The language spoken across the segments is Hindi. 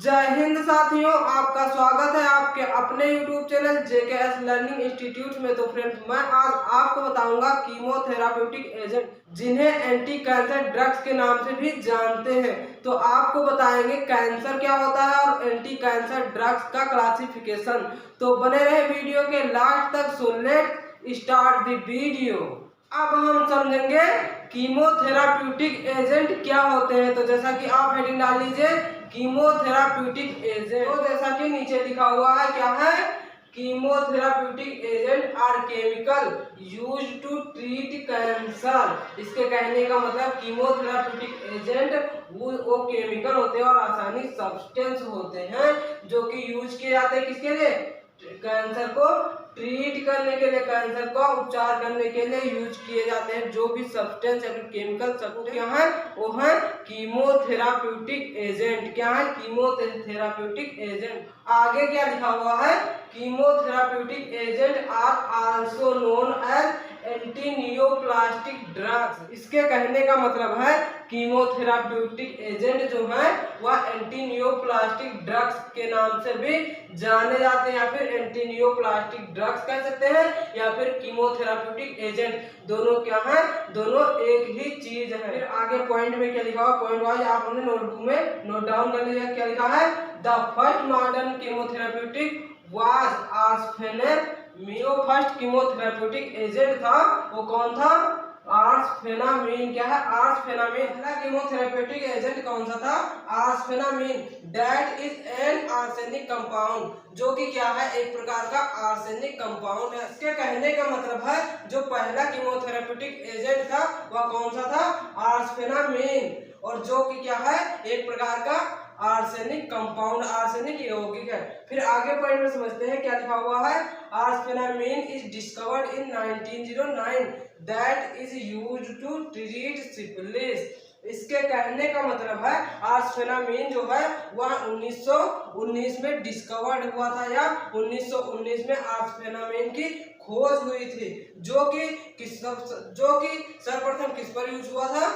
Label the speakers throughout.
Speaker 1: जय हिंद साथियों, आपका स्वागत है आपके अपने YouTube channel JKS learning institute में। तो फ्रेंड्स, मैं आज आपको बताऊंगा कीमोथेराप्यूटिक एजेंट, जिन्हें एंटी कैंसर ड्रग्स के नाम से भी जानते हैं। तो आपको बताएंगे कैंसर क्या होता है और एंटी कैंसर ड्रग्स का क्लासिफिकेशन। तो बने रहे वीडियो के लास्ट तक। So let's start the video. अब हम समझेंगे कीमोथेराप्यूटिक एजेंट क्या होते हैं। तो जैसा कि आप हेडिंग डाल लीजिए, कीमोथेराप्यूटिक एजेंट। तो जैसा कि नीचे लिखा हुआ है, क्या है? Chemotherapeutic agent are chemical used to treat cancer. इसके कहने का मतलब कीमोथेराप्यूटिक एजेंट वो केमिकल होते हैं और रासायनिक सब्सटेंस होते हैं जो कि यूज किए जाते हैं किसके लिए? कैंसर को ट्रीट करने के लिए, कैंसर का उपचार करने के लिए यूज किए जाते हैं। जो भी सब्सटेंस या फिर केमिकल सब्सटेंस क्या है, वो है कीमोथेराप्यूटिक एजेंट। क्या है? Chemotherapeutic agent. आगे क्या लिखा हुआ है? Chemotherapeutic agent are also known as antineoplastic drugs. इसके कहने का मतलब है कीमोथेराप्यूटिक एजेंट जो है वह एंटी नियोप्लास्टिक ड्रग्स के नाम से भी जाने जाते हैं, या फिर एंटी नियोप्लास्टिक ड्रग्स कह सकते हैं, या फिर कीमोथेराप्यूटिक एजेंट। दोनों क्या है? दोनों एक ही चीज है। फिर आगे पॉइंट में क्या लिखा हुआ, पॉइंट वाइज आप अपने नोटबुक में नोट डाउन कर लीजिए। क्या लिखा है? The first modern chemotherapeutic was arsphenamine. First chemotherapeutic agent था वो कौन था? आर्सफेनामिन। क्या है? आर्सफेनामिन। पहला कीमोथेराप्यूटिक एजेंट कौन सा था? Arsphenamine. That is an arsenic compound, जो कि क्या है? एक प्रकार का आर्सेनिक कंपाउंड है। इसके कहने का मतलब है जो पहला कीमोथेराप्यूटिक एजेंट था वह कौन सा था? आर्सफेनामिन, और जो कि क्या है? एक प्रकार का आर्सेनिक कंपाउंड, आर्सेनिक यौगिक है। फिर आगे पॉइंट में समझते हैं क्या लिखा हुआ है। Arsphenamine is discovered in 1909 that is used to treat syphilis. इसके कहने का मतलब है आर्सफेनामिन जो है वह 1919 में डिस्कवर्ड हुआ था, या 1919 में आर्सफेनामिन की खोज हुई थी, जो कि सर्वप्रथम किस पर यूज हुआ था?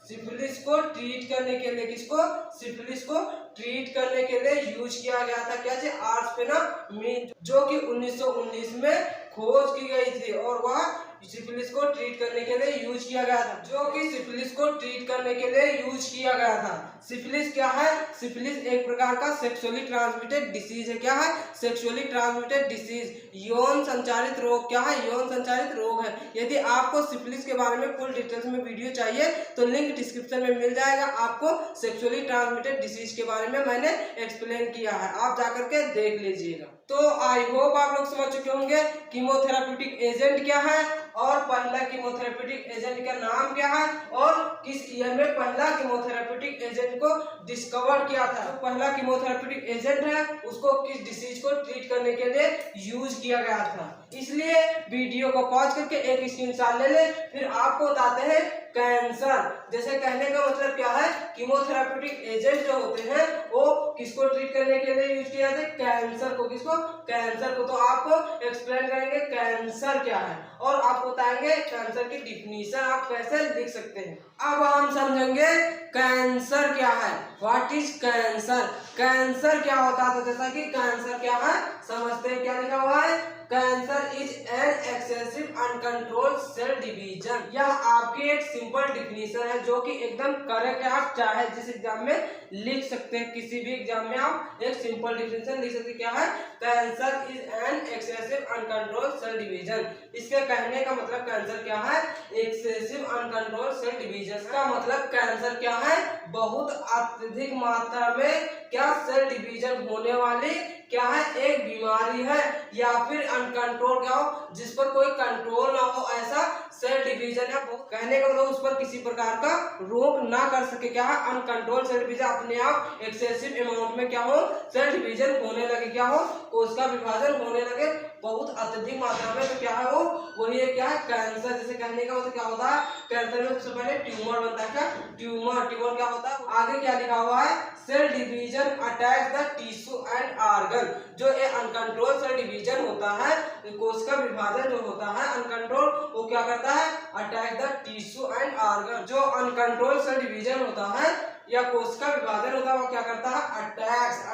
Speaker 1: सिफिलिस को ट्रीट करने के लिए। किसको? सिफिलिस को ट्रीट करने के लिए यूज किया गया था। क्या चीज? आर्सफेनामिन, जो कि 1919 में खोज की गई थी और वह सिफिलिस को ट्रीट करने के लिए यूज किया गया था। जो कि सिफिलिस को ट्रीट करने के लिए यूज किया गया था। सिफिलिस क्या है? सिफिलिस एक प्रकार का सेक्सुअली ट्रांसमिटेड डिसीज है। क्या है? सेक्सुअली ट्रांसमिटेड डिसीज, यौन संचारित रोग। क्या है? यौन संचारित रोग है। यदि आपको सिफिलिस के बारे में फुल डिटेल्स में वीडियो चाहिए तो लिंक डिस्क्रिप्शन में मिल जाएगा। आपको सेक्सुअली ट्रांसमिटेड डिसीज के बारे में मैंने एक्सप्लेन किया है, आप जाकर के देख लीजिएगा। तो आई होप आप लोग समझ चुके होंगे कीमोथेराप्यूटिक एजेंट क्या है, और पहला कीमोथेराप्यूटिक एजेंट का नाम क्या है, और किस ईयर में पहला कीमोथेराप्यूटिक एजेंट को डिस्कवर किया था। तो पहला कीमोथेराप्यूटिक एजेंट है उसको किस डिसीज को ट्रीट करने के लिए यूज किया गया था। इसलिए वीडियो को पॉज करके एक स्क्रीनशॉट ले ले। फिर आपको बताते हैं कैंसर। जैसे कहने का मतलब क्या है, कीमोथेराप्यूटिक एजेंट जो होते हैं वो किसको ट्रीट करने के लिए यूज किया जाता है? कैंसर को। किसको? कैंसर को। तो आपको एक्सप्लेन करेंगे कैंसर क्या है, और आपको बताएंगे कैंसर की डिफिनीशन आप कैसे लिख सकते हैं। अब हम समझेंगे कैंसर क्या है। What is cancer? कैंसर क्या होता है? तो जैसा कि कैंसर क्या है समझते हैं। क्या लिखा हुआ है? Cancer is an excessive uncontrolled cell division. यह आपकी एक सिंपल डिफिनीशन है जो कि एकदम करेक्ट है। आप चाहे जिस एग्जाम में लिख सकते हैं, किसी भी एग्जाम में आप एक सिंपल डिफिनीशन लिख सकते हैं। क्या है? Cancer is an excessive uncontrolled cell division. इसके कहने का मतलब कैंसर क्या है? एक्सेसिव अनकंट्रोल्ड सेल डिवीजन का मतलब कैंसर क्या है? बहुत अत्यधिक मात्रा में क्या सेल डिवीजन होने वाली क्या है? एक बीमारी है, या फिर अनकंट्रोल क्या हो, जिस पर कोई कंट्रोल ना हो, ऐसा सेल डिवीजन है। कहने का मतलब उस पर किसी प्रकार का रोक ना कर सके। क्या है? अनकंट्रोल सेल डिवीजन, अपने आप एक्सेसिव अमाउंट में क्या हो? सेल डिवीजन होने लगे। क्या हो? कोशिका विभाजन होने लगे बहुत अत्यधिक मात्रा में। तो क्या है वो? वही है क्या है? कैंसर। जैसे कहने का मतलब क्या होता है? कैंसर में सबसे पहले ट्यूमर बनता है। क्या? ट्यूमर। ट्यूमर क्या होता है? आगे क्या लिखा हुआ है? Cell division attack the tissue and organ. जो ये अनकंट्रोल सेल डिवीजन होता है, कोशिका विभाजन जो होता है अनकंट्रोल, वो क्या करता है? Attack the tissue and organ. जो अनकंट्रोल सेल डिवीजन होता है या कोशिका विभाजन होता है वो क्या करता है?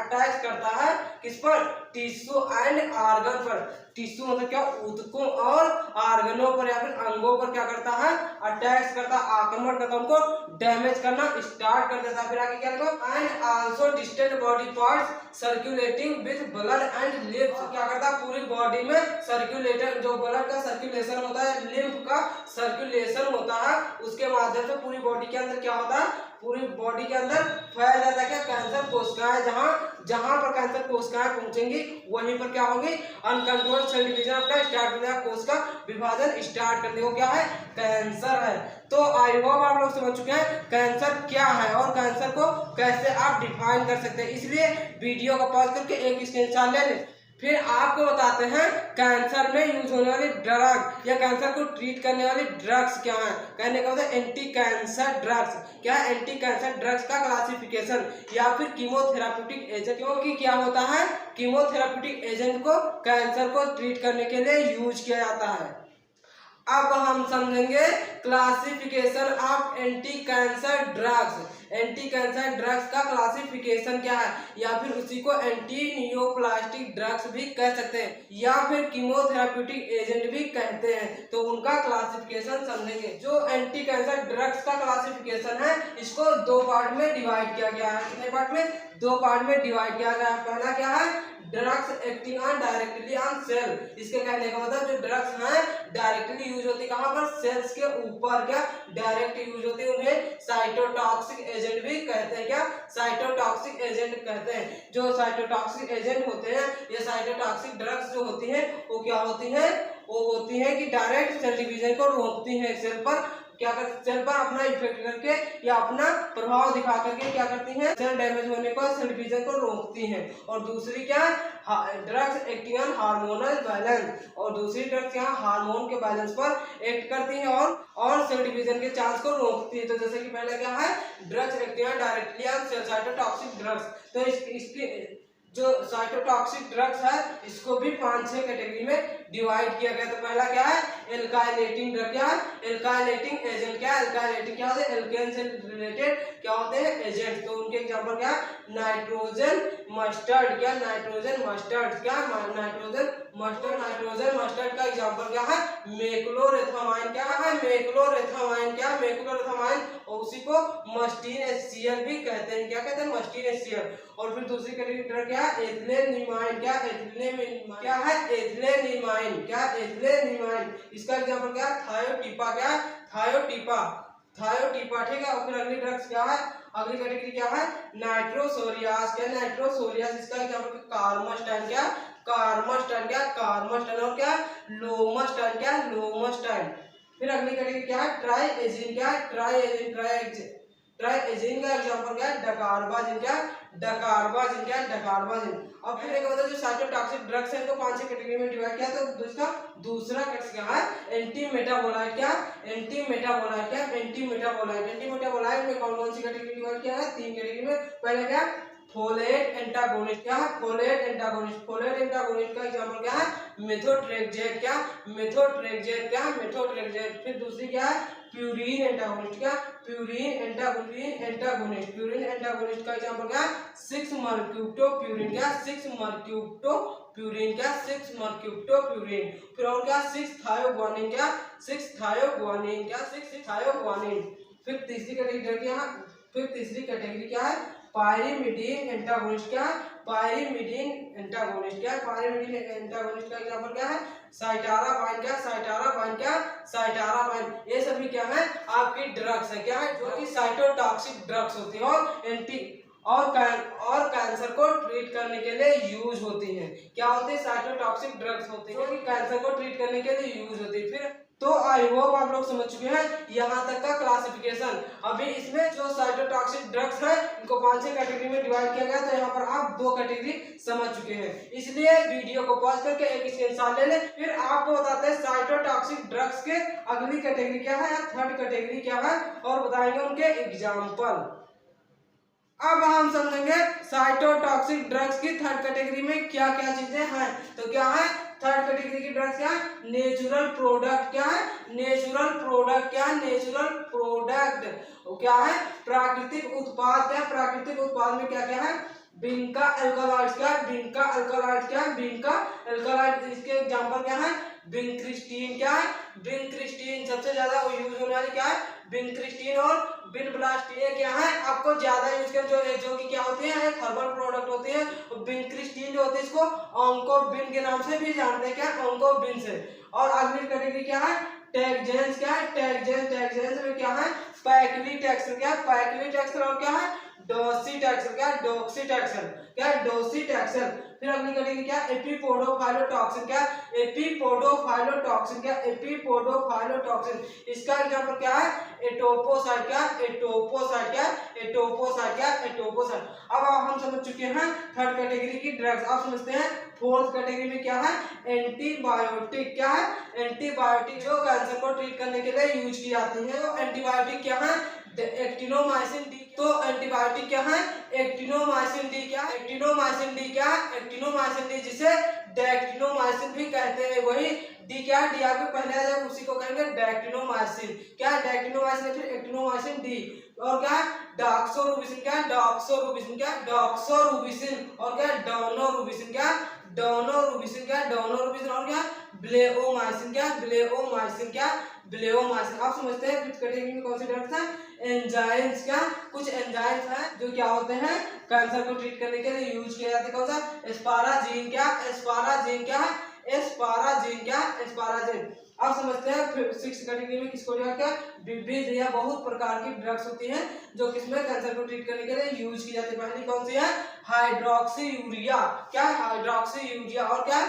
Speaker 1: अटैच करता है किस पर, टिश्यू एंड ऑर्गन पर। टिश्यू मतलब क्या, ऊतकों और ऑर्गनों पर या फिर अंगों पर क्या करता है, अटैक करता, आक्रमण करता, उनको डैमेज करना स्टार्ट कर देता है। फिर आगे क्या लिखा, and also distant body parts circulating with blood and lymph, क्या करता है पूरी बॉडी में सर्कुलेटर, जो ब्लड का सर्कुलेशन होता है, लिम्फ का सर्कुलेशन होता है, उसके माध्यम से पूरी बॉडी के अंदर क्या होता है, पूरी बॉडी के अंदर फैल जाता है क्या, कैंसर कोशिकाएं, जहां पर कैंसर कोशिकाएं पहुंचेंगी वहीं पर क्या होगी, अनकंट्रोल्ड सेल डिवीजन अपना स्टार्ट कर देगा, कोशिका विभाजन स्टार्ट कर देगा, क्या है, कैंसर है। तो आई होप आप लोग समझ चुके हैं कैंसर क्या है और कैंसर को कैसे आप डिफाइन कर सकते हैं। इसलिए वीडियो को पॉज करके एक स्क्रीनशॉट ले लें। फिर आपको बताते हैं कैंसर में यूज होने वाली ड्रग या कैंसर को ट्रीट करने वाली ड्रग्स क्या है। कहने का मतलब एंटी कैंसर ड्रग्स, क्या है, एंटी कैंसर ड्रग्स का क्लासिफिकेशन या फिर कीमोथेराप्यूटिक एजेंट। क्योंकि क्या होता है, कीमोथेराप्यूटिक एजेंट को कैंसर को ट्रीट करने के लिए यूज किया जाता है। अब हम समझेंगे classification of anti cancer drugs. Anti cancer drugs का क्लासिफिकेशन क्या है, या फिर उसी को एंटी नियोप्लास्टिक ड्रग्स भी कह सकते हैं या फिर कीमोथेराप्यूटिक एजेंट भी कहते हैं। तो उनका क्लासिफिकेशन समझेंगे। जो एंटी कैंसर ड्रग्स का क्लासिफिकेशन है इसको दो पार्ट में डिवाइड किया गया है। कितने पार्ट में, दो पार्ट में डिवाइड किया गया है। पहला क्या है, drugs acting on directly on sale. इसके कहने का मतलब जो ड्रग्स हैं डायरेक्टली यूज होती है कहाँ पर, सेल्स के ऊपर, क्या डायरेक्ट यूज होती है, उन्हें साइटोटॉक्सिक एजेंट भी कहते हैं। क्या, साइटोटॉक्सिक एजेंट कहते हैं। जो साइटोटॉक्सिक एजेंट होते हैं, ये साइटोटॉक्सिक ड्रग्स जो होती हैं वो क्या होती हैं, वो होती हैं कि डायरेक्ट सेल डिवीजन को रोकती हैं, सेल पर क्या कर, सेल पर अपना इफेक्ट करके या अपना प्रभाव दिखा करके क्या करती हैं, सेल डैमेज होने को, सेल डिवीजन को रोकती हैं। और दूसरी क्या, drugs acting on hormonal balance, और दूसरी ड्रग्स क्या हार्मोन के बैलेंस पर एक्ट करती हैं और सेल डिवीजन के चांस को रोकती है। तो जैसे कि पहले क्या है, drugs acting on directly on sale, cytotoxic drugs. तो इसके जो साइटोटॉक्सिक ड्रग्स है इसको भी 5-6 कैटेगरी में डिवाइड किया गया। तो पहला क्या है, एल्काइलेटिंग ड्रग। क्या है, एल्काइलेटिंग एजेंट। क्या है, एल्काइलेटिंग क्या होते हैं, एल्केन से रिलेटेड क्या होते हैं, एजेंट। तो उनके एग्जांपल क्या है, नाइट्रोजन मस्टर्ड। क्या, नाइट्रोजन मस्टर्ड, क्या नाइट्रोजन मस्टर्ड, नाइट्रोजन मस्टर्ड का एग्जांपल क्या है, मेक्लोरेथामाइन। क्या है, मेक्लोरेथामाइन। क्या, मेक्लोरेथामाइन, और उसी को मस्टीन एचसीएल भी कहते हैं। क्या कहते हैं, मस्टीन एचसीएल। और फिर दूसरी कैटेगरी ड्रग क्या है, एथिलेनिमाइन। क्या, एथिलेनिमाइन, क्या है, एथिलेनिमाइन। क्या, एथिलेनिमाइन। इसका एग्जांपल क्या है, थायोटिपा। क्या, थायोटिपा, थायोटिपा, ठीक है। और फिर अगली ड्रग्स क्या है, अगली कैटेगरी क्या है, नाइट्रोसोरियास। क्या, नाइट्रोसोरियास। इसका एग्जांपल कार्मस्टाइन। क्या, कार्मस्टाइन। क्या, कार्मस्टाइन। और क्या, लोमस्टाइन। क्या, लोमस्टाइन। फिर अगली कैटेगरी क्या है, ट्राइएजिन। क्या, ट्राइएजिन, ट्राइएजिन का एग्जांपल क्या है, डकार्बाजिन। क्या, डकार्बाजिन। क्या, डकार्बाजिन। अब फिर एक मतलब जो साइटोटॉक्सिक ड्रग्स है तो 5 कैटेगरी में डिवाइड किया। तो इसका दूसरा ड्रग्स क्या है, एंटी मेटाबोलाइट। क्या, एंटी मेटाबोलाइट। क्या, एंटी मेटाबोलाइट। एंटी मेटाबोलाइट में कौन कौन सी कैटेगरी डिवाइड किया है, 3 कैटेगरी में। पहले क्या, फोलेट एंटागोनिस्ट। क्या है, फोलेट एंटागोनिस्ट। फोलेट एंटागोनिस्ट का एग्जांपल क्या है, मेथोट्रेक्सेट। क्या, मेथोट्रेक्सेट। क्या, मेथोट्रेक्सेट। फिर दूसरी क्या है, प्यूरिन एंटागोनिस्ट। क्या, प्यूरिन एंटागोनिस्ट। प्यूरिन एंटागोनिस्ट का एग्जांपल क्या है, 6-मर्क्यूप्टोप्यूरिन। क्या, 6-मर्क्यूप्टोप्यूरिन। क्या, 6-मर्क्यूप्टोप्यूरिन। फिर और क्या, 6-थायोग्वानिन। क्या, 6-थायोग्वानिन। क्या, 6-थायोग्वानिन। फिर तीसरी कैटेगरी क्या है, फिर तीसरी कैटेगरी क्या है, पायरिमिडीन एंटागोनिस्ट। क्या, पायरिमिडीन एंटागोनिस्ट। क्या, पायरिमिडीन एंटागोनिस्ट का एग्जांपल क्या है, साइटाराबाइन। क्या, साइटाराबाइन। क्या, साइटाराबाइन। ये सभी क्या है, आपकी ड्रग्स है। क्या है, जो कि साइटोटॉक्सिक ड्रग्स होती है और एंटी और कैंसर को ट्रीट करने के लिए यूज होती है। क्या होती है, साइटोटॉक्सिक ड्रग्स होती है जो कि कैंसर को ट्रीट करने के लिए यूज होती है। फिर तो आई होप आप लोग समझ चुके हैं यहाँ तक का क्लासिफिकेशन। अभी इसमें जो साइटोटॉक्सिक ड्रग्स है इनको 5-6 कैटेगरी में डिवाइड किया गया। तो यहाँ पर आप 2 कैटेगरी समझ चुके हैं। इसलिए वीडियो को पॉज करके एक स्क्रीनशॉट ले लें। फिर आपको बताते हैं साइटोटॉक्सिक ड्रग्स के अगली कैटेगरी क्या है या थर्ड कैटेगरी क्या है और बताएंगे उनके एग्जाम्पल। अब हम समझेंगे साइटोटॉक्सिक ड्रग्स की थर्ड कैटेगरी में क्या क्या चीजें हैं। तो क्या है, थर्ड कैटेगरी की ड्रग्स क्या है, नेचुरल प्रोडक्ट। क्या है, नेचुरल प्रोडक्ट। क्या, नेचुरल प्रोडक्ट। क्या है, प्राकृतिक उत्पाद। क्या, प्राकृतिक उत्पाद में क्या क्या है, बिंका अल्कलॉइड्स क्या है, बिंका अल्कलॉइड्स क्या है, बिंका अल्कलॉइड। इसके एग्जांपल क्या है, बिनक्रिस्टीन क्या है, बिनक्रिस्टीन। सबसे ज्यादा यूज होने वाली क्या है, बिनक्रिस्टीन और बिनब्लास्ट। ये क्या है आपको ज्यादा यूज कर जो कि क्या होती है, एक हर्बल प्रोडक्ट होती है। बिनक्रिस्टीन जो होती है इसको ऑन्कोबिन के नाम से भी जानते हैं, क्या ऑन्कोबिन से। और अगली कैटेगरी क्या है, टैक्जेंस क्या है, टैक्जेंस। टैक्जेंस में क्या है, पैक्लीटैक्सेल क्या है, पैक्लीटैक्सेल। और क्या है, डोक्सीटैक्सेल क्या है, डोक्सीटैक्सेल क्या है, डोक्सीटैक्सेल। फिर अगली कैटेगरी क्या है, एपिपोडोफाइलोटॉक्सिन क्या है, एपिपोडोफाइलोटॉक्सिन क्या है, एपिपोडोफाइलोटॉक्सिन। इसका एग्जांपल क्या है, एटोपोसाइट क्या है, एटोपोसाइट क्या है, एटोपोसाइट क्या है, एटोपोसाइट। अब हम समझ चुके हैं थर्ड कैटेगरी की ड्रग्स। आप समझते हैं फोर्थ कैटेगरी में क्या है, एंटीबायोटिक क्या है, एंटीबायोटिक जो कैंसर को ट्रीट करने के लिए यूज की जाती है। तो एंटीबायोटिक क्या है, एक्टिनोमाइसिन डी। तो एंटीबायोटिक क्या है, एक्टिनोमाइसिन डी क्या है, एक्टिनोमाइसिन डी क्या है, एक्टिनोमाइसिन डी, जिसे डेक्टिनोमाइसिन भी कहते हैं। वही डी क्या है, डी आपको पहले आ जाएगा, उसी को कहेंगे डेक्टिनोमाइसिन क्या है, डेक्टिनोमाइसिन। फिर एक्टिनोमाइसिन डी। और क्या है, डॉक्सोरूबिसिन क्या है, डॉक्सोरूबिसिन क्या है, डॉक्सोरूबिसिन। और क्या है, डोनोरूबिसिन क्या है, डोनोरूबिसिन क्या है, डोनोरूबिसिन। और क्या, ब्लेओमाइसिन क्या, ब्लेओमाइसिन क्या, ब्लेओमाइसिन। आप समझते हैं फिफ्थ कैटेगरी में कौन सी ड्रग्स है, एंजाइम्स क्या, कुछ एंजाइम्स हैं जो क्या होते हैं कैंसर को ट्रीट करने के लिए यूज किए जाते हैं। कौन सा, एस्पाराजीन क्या, एस्पाराजीन क्या है, एस्पाराजीन क्या, एस्पाराजीन। आप समझते हैं फिर सिक्स कैटेगरी में किसको क्या, विविध या बहुत प्रकार की ड्रग्स होती हैं जो किसमें कैंसर को ट्रीट करने के लिए यूज की जाती है। पहली कौन सी है, हाइड्रोक्सी यूरिया क्या, हाइड्रोक्सी यूरिया। और क्या,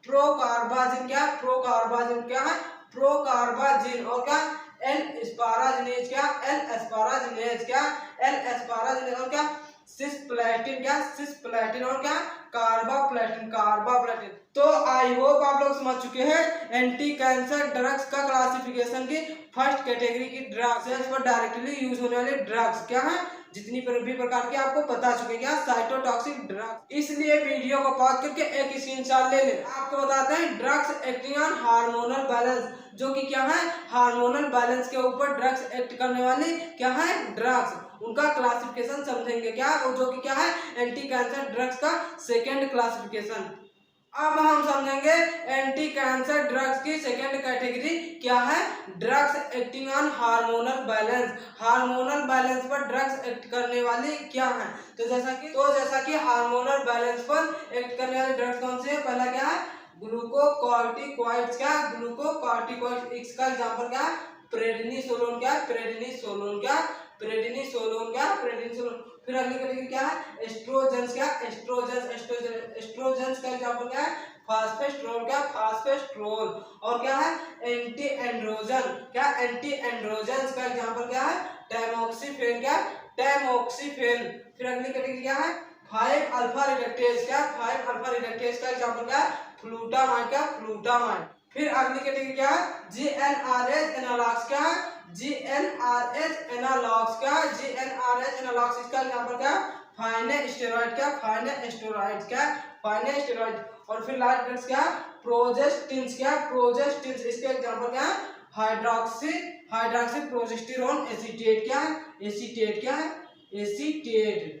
Speaker 1: प्रोकार्बाजिन क्या, प्रोकार्बाजिन क्या है, प्रोकार्बाजिन। और क्या, एल एस्पाराजिनेज क्या, एल एस्पाराजिनेज क्या, एल एस्पाराजिनेज। और क्या, सिस्प्लेटिन क्या, सिस्प्लेटिन। और क्या, कार्बाप्लेटिन, कार्बाप्लेटिन। तो आई होप आप लोग समझ चुके हैं एंटी कैंसर ड्रग्स का क्लासिफिकेशन की फर्स्ट कैटेगरी की ड्रग्स है, इस पर डायरेक्टली यूज होने वाले ड्रग्स क्या है, जितनी भी प्रकार के आपको बता चुके क्या, साइटोटॉक्सिक ड्रग्स। इसलिए वीडियो को पॉज करके एक स्क्रीनशॉट ले लें। आपको बताते हैं drugs acting on hormonal balance, जो कि क्या है, हार्मोनल बैलेंस के ऊपर ड्रग्स एक्ट करने वाली क्या है, ड्रग्स। उनका क्लासिफिकेशन समझेंगे क्या, जो कि क्या है, एंटी कैंसर ड्रग्स का सेकेंड क्लासिफिकेशन। अब हम समझेंगे एंटी कैंसर ड्रग्स की सेकेंड कैटेगरी क्या है, drugs acting on hormonal balance. Hormonal balance पर ड्रग्स एक्ट करने वाली क्या है, तो जैसा कि हार्मोनल बैलेंस पर एक्ट करने वाली ड्रग्स कौन सी है, पहला क्या है, ग्लूकोकॉर्टिकॉइड्स क्या, ग्लूकोकॉर्टिकॉइड्स। इसका एग्जांपल क्या है, प्रेडनिसोलोन क्या, प्रेडनिसोलोन क्या, प्रेडनिसोलोन क्या, प्रेडनिसोलोन। फिर अगली कैटेगरी क्या है, एस्ट्रोजेंस क्या, एस्ट्रोजेंस, एस्ट्रोजेंस का एग्जांपल क्या है, फास्फेस्ट्रोल क्या, फास्फेस्ट्रोल। और क्या है, एंटी एंड्रोजन क्या, एंटी एंड्रोजेंस का एग्जांपल क्या है, टैमोक्सिफेन क्या, टैमोक्सिफेन। फिर अगली कैटेगरी क्या है, 5 अल्फा रिडक्टेज क्या, 5 अल्फा रिडक्टेज का एग्जांपल क्या है, फ्लूटामाइड क्या, फ्लूटामाइड। फिर अगली कैटेगरी क्या है, जीएनआरएच एनालॉग्स क्या है, जीएनआरएच एनालॉग्स क्या, जीएनआरएच एनालॉग्स। इसका एग्जांपल क्या, फाइनेस्टेरॉइड क्या, फाइनेस्टेरॉइड क्या, फाइनेस्टेरॉइड। और फिर लास्ट ड्रग्स क्या, प्रोजेस्टिन्स क्या, प्रोजेस्टिन्स। इसके एग्जांपल क्या, हाइड्रॉक्सी प्रोजेस्टेरोन एसीटेट क्या है, एसीटेट क्या है, acetate,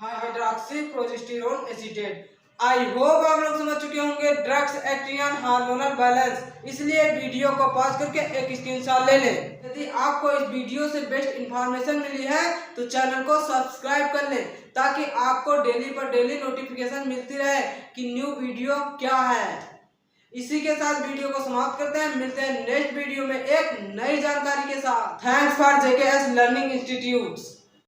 Speaker 1: hydroxy progesterone acetate. I hope आप लोग समझ चुके होंगे drugs acting on hormonal balance. इसलिए वीडियो को पॉज करके एक स्क्रीनशॉट ले लें। यदि आपको इस वीडियो से बेस्ट इंफॉर्मेशन मिली है तो चैनल को सब्सक्राइब कर लें, ताकि आपको डेली पर डेली नोटिफिकेशन मिलती रहे कि न्यू वीडियो क्या है। इसी के साथ वीडियो को समाप्त करते हैं, मिलते हैं नेक्स्ट वीडियो में एक नई जानकारी के साथ। Thanks for JKS learning institute.